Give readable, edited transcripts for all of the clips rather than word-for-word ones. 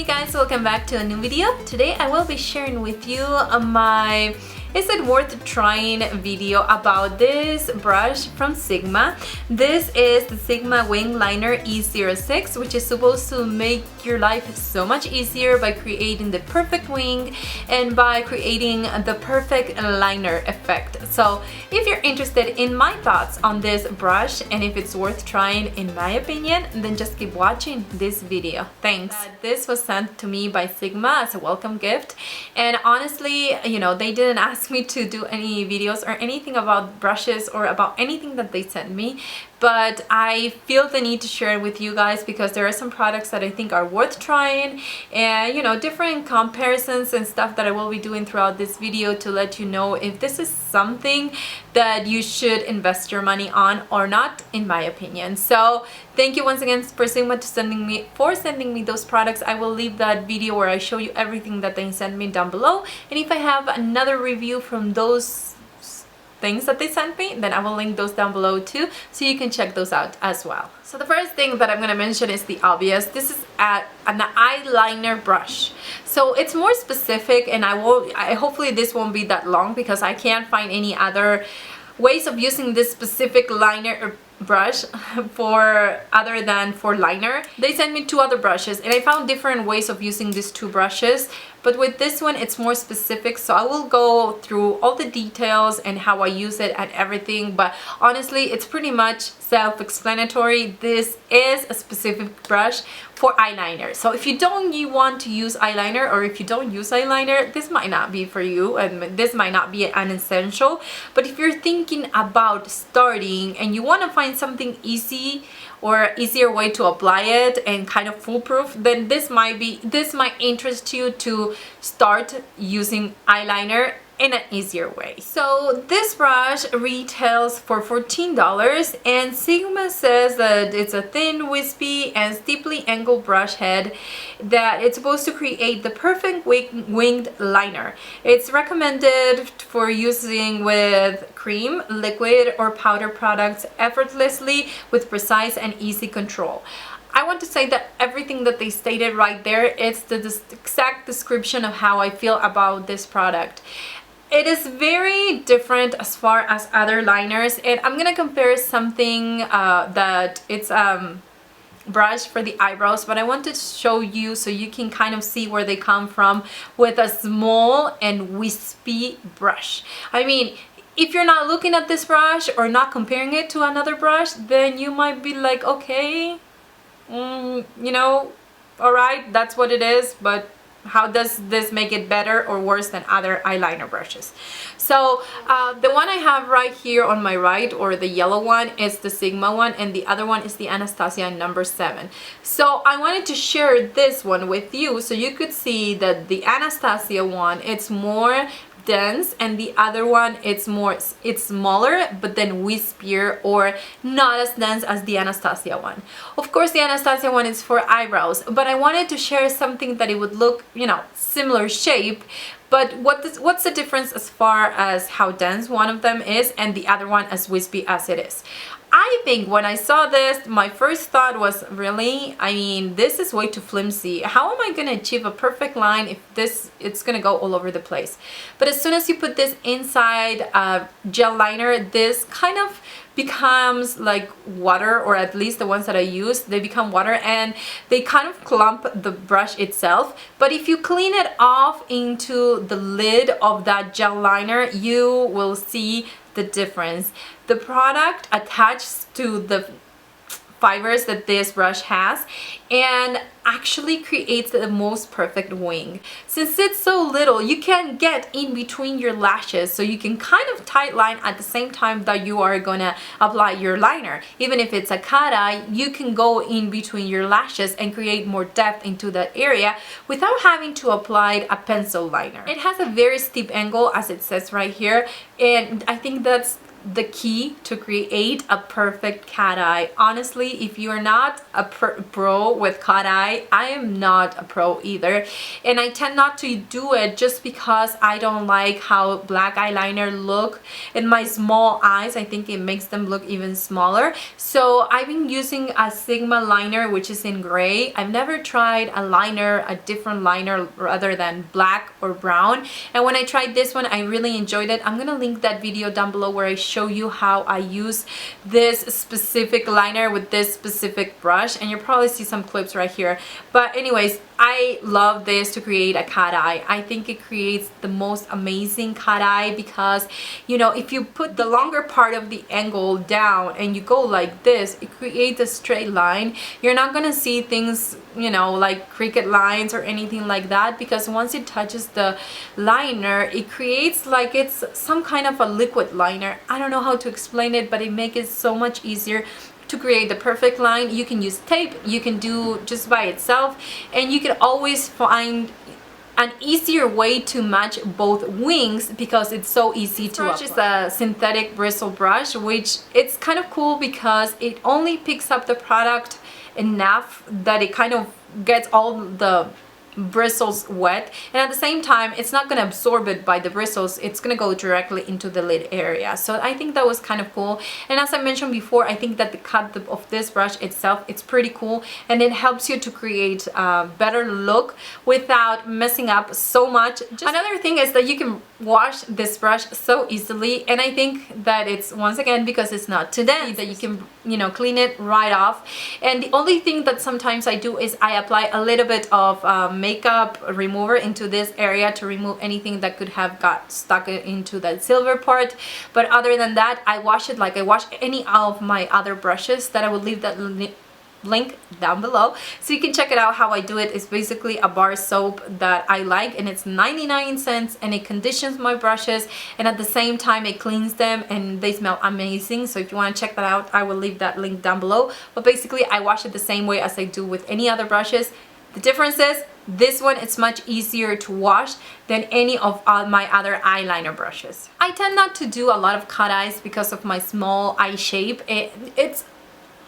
guys, welcome back to a new video. Today I will be sharing with you my is it worth trying video about this brush from Sigma. This is the Sigma Winged Liner E06, which is supposed to make your life so much easier by creating the perfect wing and by creating the perfect liner effect. So if you're interested in my thoughts on this brush and if it's worth trying in my opinion, then just keep watching this video. Thanks. This was sent to me by Sigma as a welcome gift, and honestly, you know, they didn't ask me to do any videos or anything about brushes or about anything that they sent me, but I feel the need to share it with you guys because there are some products that I think are worth trying, and you know, different comparisons and stuff that I will be doing throughout this video to let you know if this is something that you should invest your money on or not, in my opinion. So thank you once again for Sigma sending me those products. I will leave that video where I show you everything that they sent me down below, and if I have another review from those things that they sent me, then I will link those down below too, so you can check those out as well. So the first thing that I'm going to mention is the obvious. This is an eyeliner brush. So it's more specific, and hopefully this won't be that long because I can't find any other ways of using this specific liner brush for other than for liner. They sent me two other brushes and I found different ways of using these two brushes, but with this one it's more specific, so I will go through all the details and how I use it and everything, but honestly it's pretty much self-explanatory. This is a specific brush for eyeliner, so if you want to use eyeliner, or if you don't use eyeliner, this might not be for you and this might not be an essential. But if you're thinking about starting and you want to find something easy or easier way to apply it and kind of foolproof, then this might interest you to start using eyeliner in an easier way. So this brush retails for $14, and Sigma says that it's a thin, wispy, and steeply angled brush head that it's supposed to create the perfect winged liner. It's recommended for using with cream, liquid, or powder products effortlessly with precise and easy control. I want to say that everything that they stated right there, it's the exact description of how I feel about this product. It is very different as far as other liners, and I'm gonna compare something that it's brush for the eyebrows, but I want to show you so you can kind of see where they come from with a small and wispy brush. I mean, if you're not looking at this brush or not comparing it to another brush, then you might be like, okay, you know, alright, that's what it is, but how does this make it better or worse than other eyeliner brushes? So the one I have right here on my right, or the yellow one, is the Sigma one, and the other one is the Anastasia number 7. So I wanted to share this one with you so you could see that the Anastasia one, it's more dense, and the other one it's smaller but then wispier, or not as dense as the Anastasia one. Of course the Anastasia one is for eyebrows, but I wanted to share something that it would look, you know, similar shape, but what's the difference as far as how dense one of them is and the other one as wispy as it is. I think when I saw this, my first thought was, really? I mean, this is way too flimsy. How am I going to achieve a perfect line if it's going to go all over the place? But as soon as you put this inside gel liner, this kind of becomes like water, or at least the ones that I use, they become water and they kind of clump the brush itself. But if you clean it off into the lid of that gel liner, you will see the difference. The product attaches to the fibers that this brush has and actually creates the most perfect wing. Since it's so little, you can get in between your lashes, so you can kind of tight line at the same time that you are gonna apply your liner. Even if it's a cat eye, you can go in between your lashes and create more depth into that area without having to apply a pencil liner. It has a very steep angle, as it says right here, and I think that's the key to create a perfect cat eye. Honestly, if you're not a pro with cat eye, I am not a pro either, and I tend not to do it just because I don't like how black eyeliner look in my small eyes. I think it makes them look even smaller. So I've been using a Sigma liner, which is in gray. I've never tried a different liner rather than black or brown, and when I tried this one, I really enjoyed it. I'm gonna link that video down below where I show you how I use this specific liner with this specific brush, and you'll probably see some clips right here. But anyways, I love this to create a cat eye. I think it creates the most amazing cat eye because, you know, if you put the longer part of the angle down and you go like this, it creates a straight line. You're not gonna see things, you know, like cricket lines or anything like that, because once it touches the liner, it creates like it's some kind of a liquid liner. I don't know how to explain it, but it makes it so much easier to create the perfect line. You can use tape, you can do just by itself, and you can always find an easier way to match both wings because it's so easy to apply. This brush is a synthetic bristle brush, which it's kind of cool because it only picks up the product enough that it kind of gets all the bristles wet, and at the same time it's not going to absorb it by the bristles. It's going to go directly into the lid area. So I think that was kind of cool, and as I mentioned before, I think that the cut of this brush itself, it's pretty cool, and it helps you to create a better look without messing up so much. Another thing is that you can wash this brush so easily, and I think that it's, once again, because it's not too dense, that you can, you know, clean it right off. And the only thing that sometimes I do is I apply a little bit of makeup remover into this area to remove anything that could have got stuck into that silver part. But other than that, I wash it like I wash any of my other brushes, that I will leave that link down below so you can check it out how I do it. It's basically a bar soap that I like, and it's 99 cents, and it conditions my brushes, and at the same time it cleans them, and they smell amazing. So if you want to check that out, I will leave that link down below. But basically I wash it the same way as I do with any other brushes. The difference is this one, it's much easier to wash than any of my other eyeliner brushes. I tend not to do a lot of cut eyes because of my small eye shape. It's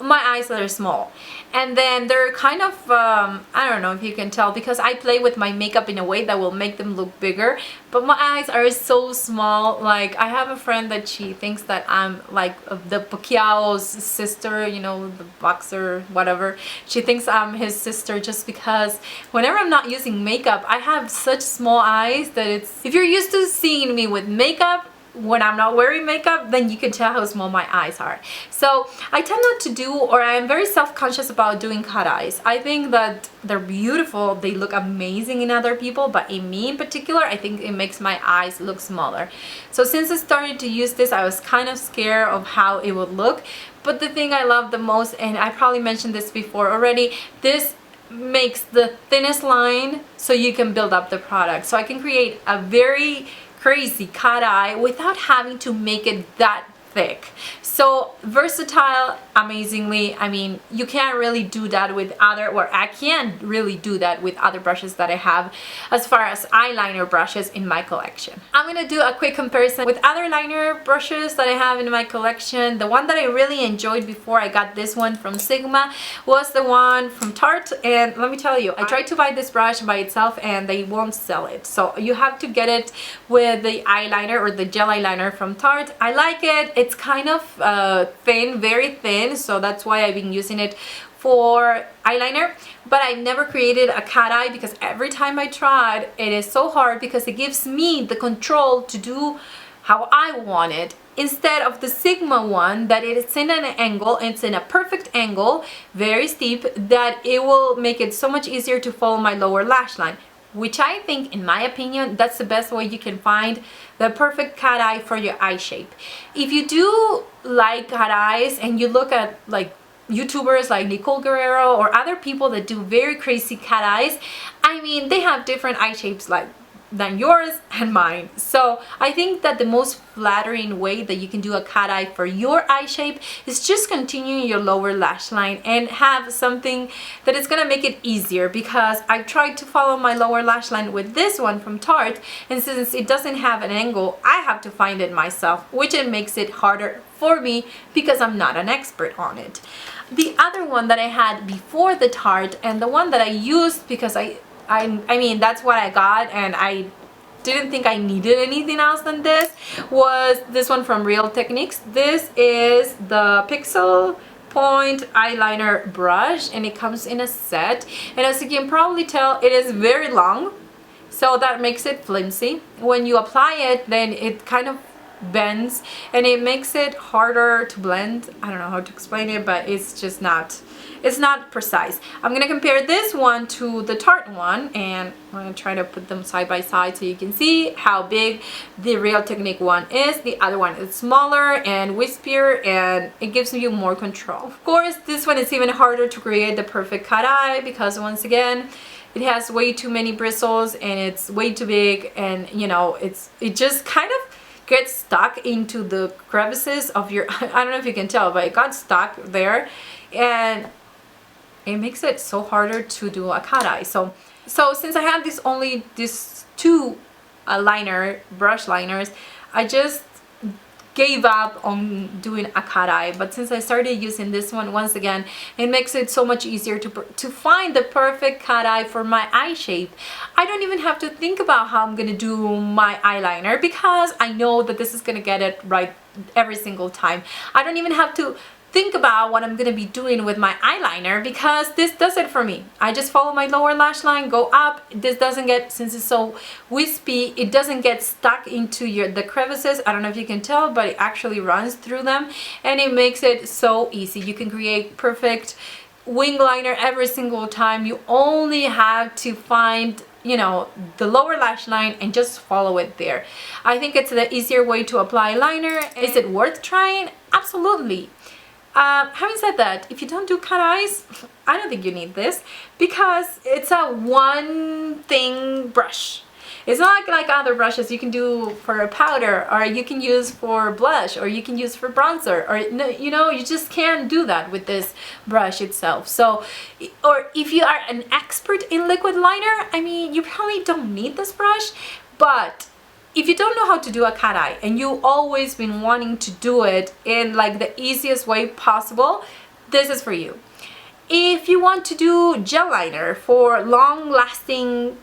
my eyes that are small, and then they're kind of I don't know if you can tell, because I play with my makeup in a way that will make them look bigger, but my eyes are so small. Like, I have a friend that she thinks that I'm like the Pacquiao's sister, you know, the boxer, whatever. She thinks I'm his sister just because whenever I'm not using makeup, I have such small eyes that it's, if you're used to seeing me with makeup, when I'm not wearing makeup, then you can tell how small my eyes are. So I tend not to do, or I'm very self-conscious about doing cut eyes. I think that they're beautiful, they look amazing in other people, but in me in particular, I think it makes my eyes look smaller. So since I started to use this, I was kind of scared of how it would look. But the thing I love the most, and I probably mentioned this before already, this makes the thinnest line so you can build up the product. So I can create a very crazy cat eye without having to make it that thick. So versatile, amazingly. I mean, you can't really do that with other, or I can't really do that with other brushes that I have as far as eyeliner brushes in my collection. I'm gonna do a quick comparison with other liner brushes that I have in my collection. The one that I really enjoyed before I got this one from Sigma was the one from Tarte, and let me tell you, I tried to buy this brush by itself and they won't sell it. So you have to get it with the eyeliner or the gel eyeliner from Tarte. I like it. It's kind of thin, very thin, so that's why I've been using it for eyeliner. But I never created a cat eye because every time I tried, it is so hard because it gives me the control to do how I want it, instead of the Sigma one that it's in an angle, it's in a perfect angle, very steep, that it will make it so much easier to follow my lower lash line. Which I think, in my opinion, that's the best way you can find the perfect cat eye for your eye shape. If you do like cat eyes and you look at like YouTubers like Nicole Guerrero or other people that do very crazy cat eyes, I mean, they have different eye shapes like than yours and mine. So I think that the most flattering way that you can do a cat eye for your eye shape is just continuing your lower lash line and have something that is gonna make it easier, because I tried to follow my lower lash line with this one from Tarte, and since it doesn't have an angle, I have to find it myself, which it makes it harder for me because I'm not an expert on it. The other one that I had before the Tarte, and the one that I used because I mean, that's what I got, and I didn't think I needed anything else than this, was this one from Real Techniques. This is the Pixel Point Eyeliner Brush, and it comes in a set, and as you can probably tell, it is very long, so that makes it flimsy. When you apply it, then it kind of bends, and it makes it harder to blend. I don't know how to explain it, but it's just not, it's not precise. I'm gonna compare this one to the Tarte one, and I'm gonna try to put them side by side so you can see how big the Real Technique one is. The other one is smaller and wispier, and it gives you more control. Of course, this one is even harder to create the perfect cat eye, because once again, it has way too many bristles and it's way too big, and you know, it just kind of gets stuck into the crevices of your, I don't know if you can tell, but it got stuck there, and it makes it so harder to do a cat eye. So since I had these two brush liners, I just gave up on doing a cat eye. But since I started using this one, once again, it makes it so much easier to find the perfect cat eye for my eye shape. I don't even have to think about how I'm gonna do my eyeliner, because I know that this is gonna get it right every single time. I don't even have to think about what I'm gonna be doing with my eyeliner, because this does it for me. I just follow my lower lash line, go up. This doesn't get, since it's so wispy, it doesn't get stuck into the crevices. I don't know if you can tell, but it actually runs through them, and it makes it so easy. You can create perfect wing liner every single time. You only have to find, you know, the lower lash line and just follow it there. I think it's the easier way to apply liner. Is it worth trying? Absolutely. Having said that, if you don't do cat eyes, I don't think you need this, because it's a one thing brush. It's not like other brushes you can do for a powder, or you can use for blush, or you can use for bronzer, or you know, you just can't do that with this brush itself. So, or if you are an expert in liquid liner, I mean, you probably don't need this brush. But if you don't know how to do a cat eye, and you've always been wanting to do it in like the easiest way possible, this is for you. If you want to do gel liner for long lasting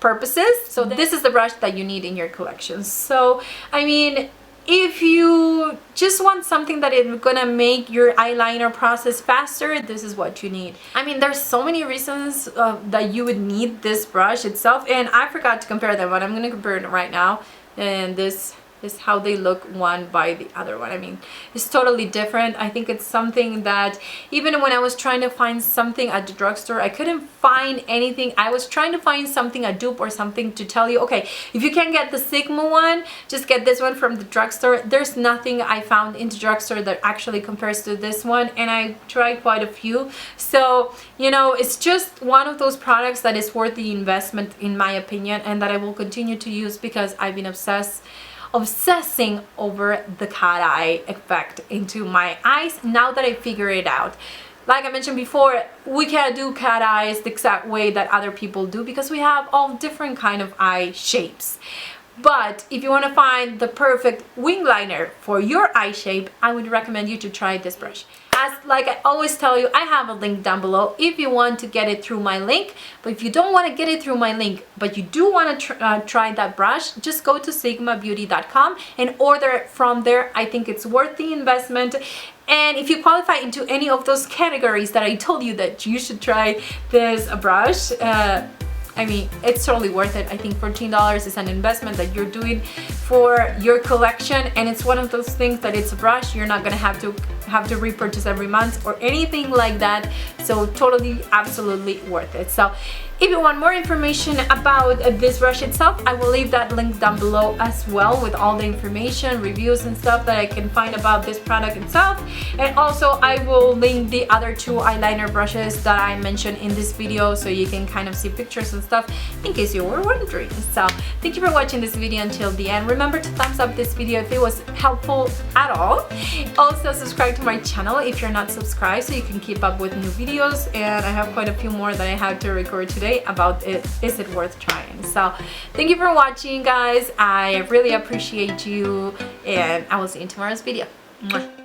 purposes, so this is the brush that you need in your collection. So I mean, if you just want something that is gonna make your eyeliner process faster, this is what you need. I mean, there's so many reasons that you would need this brush itself, and I forgot to compare them, but I'm gonna compare it right now. And this is how they look one by the other one. I mean, it's totally different. I think it's something that even when I was trying to find something at the drugstore, I couldn't find anything. I was trying to find something, a dupe or something, to tell you, okay, if you can't get the Sigma one, just get this one from the drugstore. There's nothing I found in the drugstore that actually compares to this one, and I tried quite a few. So, you know, it's just one of those products that is worth the investment, in my opinion, and that I will continue to use because I've been obsessing over the cat eye effect into my eyes now that I figure it out. Like I mentioned before, we can't do cat eyes the exact way that other people do, because we have all different kind of eye shapes. But if you want to find the perfect wing liner for your eye shape, I would recommend you to try this brush. As like I always tell you, I have a link down below if you want to get it through my link. But if you don't want to get it through my link, but you do want to try that brush, just go to sigmabeauty.com and order it from there. I think it's worth the investment. And if you qualify into any of those categories that I told you that you should try this brush, I mean, it's totally worth it. I think $14 is an investment that you're doing for your collection, and it's one of those things that it's a brush. You're not gonna have to have to repurchase every month or anything like that. So totally, absolutely worth it. So if you want more information about this brush itself, I will leave that link down below as well, with all the information, reviews and stuff that I can find about this product itself. And also I will link the other 2 eyeliner brushes that I mentioned in this video, so you can kind of see pictures and stuff in case you were wondering. So thank you for watching this video until the end. Remember to thumbs up this video if it was helpful at all. Also subscribe to my channel if you're not subscribed, so you can keep up with new videos, and I have quite a few more that I have to record today about is it worth trying. So thank you for watching, guys. I really appreciate you, and I will see you in tomorrow's video. Mwah.